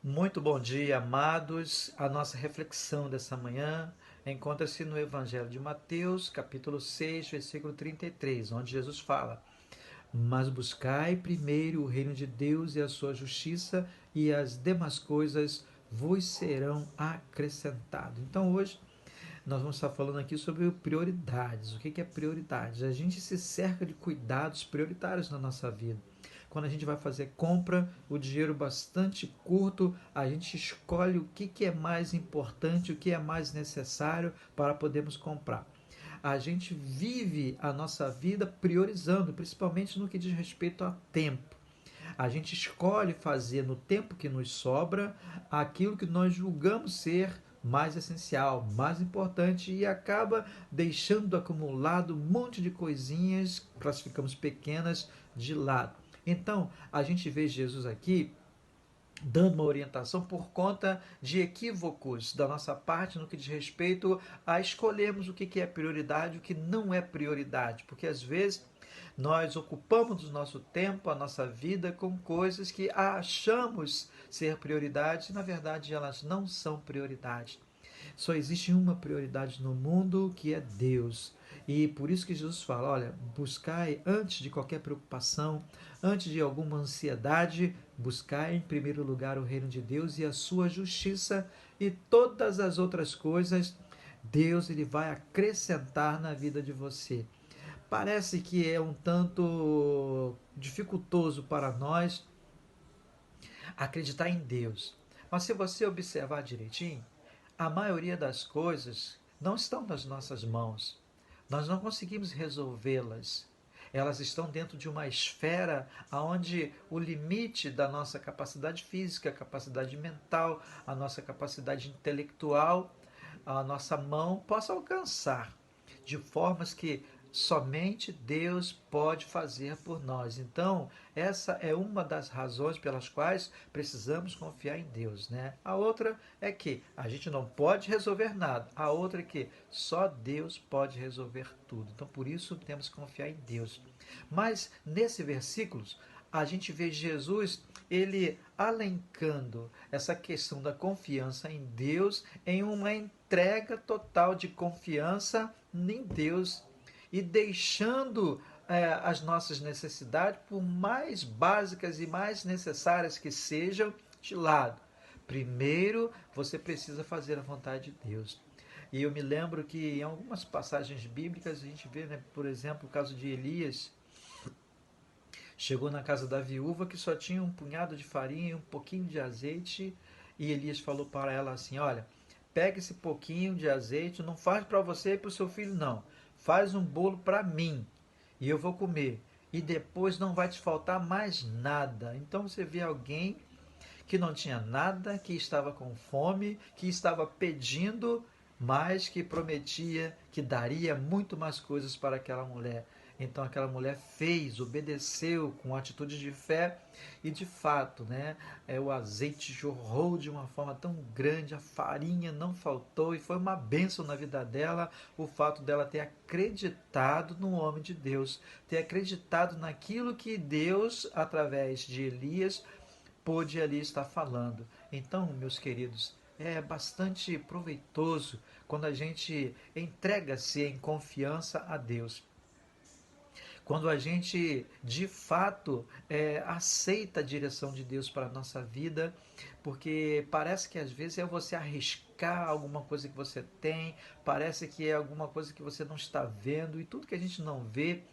Muito bom dia, amados. A nossa reflexão dessa manhã encontra-se no Evangelho de Mateus, capítulo 6, versículo 33, onde Jesus fala: Mas buscai primeiro o reino de Deus e a sua justiça, e as demais coisas vos serão acrescentadas. Então, hoje, nós vamos estar falando aqui sobre prioridades. O que é prioridade? A gente se cerca de cuidados prioritários na nossa vida. Quando a gente vai fazer compra, o dinheiro bastante curto, a gente escolhe o que é mais importante, o que é mais necessário para podermos comprar. A gente vive a nossa vida priorizando, principalmente no que diz respeito a tempo. A gente escolhe fazer no tempo que nos sobra aquilo que nós julgamos ser mais essencial, mais importante e acaba deixando acumulado um monte de coisinhas, classificamos pequenas, de lado. Então, a gente vê Jesus aqui dando uma orientação por conta de equívocos da nossa parte no que diz respeito a escolhermos o que é prioridade e o que não é prioridade, porque às vezes nós ocupamos o nosso tempo, a nossa vida com coisas que achamos ser prioridades e na verdade elas não são prioridade. Só existe uma prioridade no mundo que é Deus. E por isso que Jesus fala: olha, buscai antes de qualquer preocupação, antes de alguma ansiedade, buscai em primeiro lugar o reino de Deus e a sua justiça, e todas as outras coisas Deus ele vai acrescentar na vida de você. Parece que é um tanto dificultoso para nós acreditar em Deus. Mas se você observar direitinho, a maioria das coisas não estão nas nossas mãos. Nós não conseguimos resolvê-las. Elas estão dentro de uma esfera onde o limite da nossa capacidade física, a capacidade mental, a nossa capacidade intelectual, a nossa mão possa alcançar, de formas que somente Deus pode fazer por nós. Então, essa é uma das razões pelas quais precisamos confiar em Deus, né? A outra é que a gente não pode resolver nada. A outra é que só Deus pode resolver tudo. Então, por isso temos que confiar em Deus. Mas nesse versículo, a gente vê Jesus ele alencando essa questão da confiança em Deus em uma entrega total de confiança em Deus e deixando as nossas necessidades, por mais básicas e mais necessárias que sejam, de lado. Primeiro, você precisa fazer a vontade de Deus. E eu me lembro que em algumas passagens bíblicas a gente vê, né, por exemplo, o caso de Elias. Chegou na casa da viúva que só tinha um punhado de farinha e um pouquinho de azeite. E Elias falou para ela assim: olha, pega esse pouquinho de azeite, não faz para você e para o seu filho, não. Faz um bolo para mim e eu vou comer. E depois não vai te faltar mais nada. Então você vê alguém que não tinha nada, que estava com fome, que estava pedindo, mas que prometia que daria muito mais coisas para aquela mulher. Então aquela mulher fez, obedeceu com atitude de fé e de fato, né, o azeite jorrou de uma forma tão grande, a farinha não faltou e foi uma bênção na vida dela o fato dela ter acreditado no homem de Deus, ter acreditado naquilo que Deus, através de Elias, pôde ali estar falando. Então, meus queridos, é bastante proveitoso quando a gente entrega-se em confiança a Deus. Quando a gente de fato aceita a direção de Deus para a nossa vida, porque parece que às vezes é você arriscar alguma coisa que você tem, parece que é alguma coisa que você não está vendo, e tudo que a gente não vê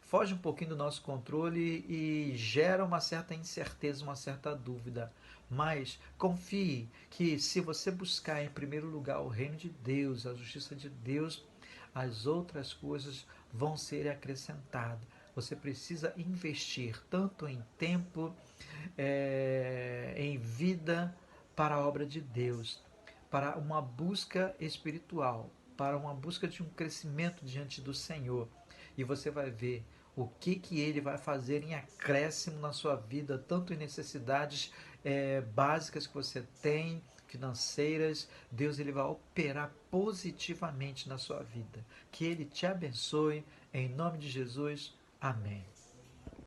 foge um pouquinho do nosso controle e gera uma certa incerteza, uma certa dúvida. Mas confie que se você buscar em primeiro lugar o reino de Deus, a justiça de Deus, as outras coisas vão ser acrescentadas. Você precisa investir tanto em tempo, em vida para a obra de Deus, para uma busca espiritual, para uma busca de um crescimento diante do Senhor. E você vai ver o que ele vai fazer em acréscimo na sua vida, tanto em necessidades básicas que você tem, financeiras. Deus ele vai operar positivamente na sua vida. Que ele te abençoe, em nome de Jesus. Amém.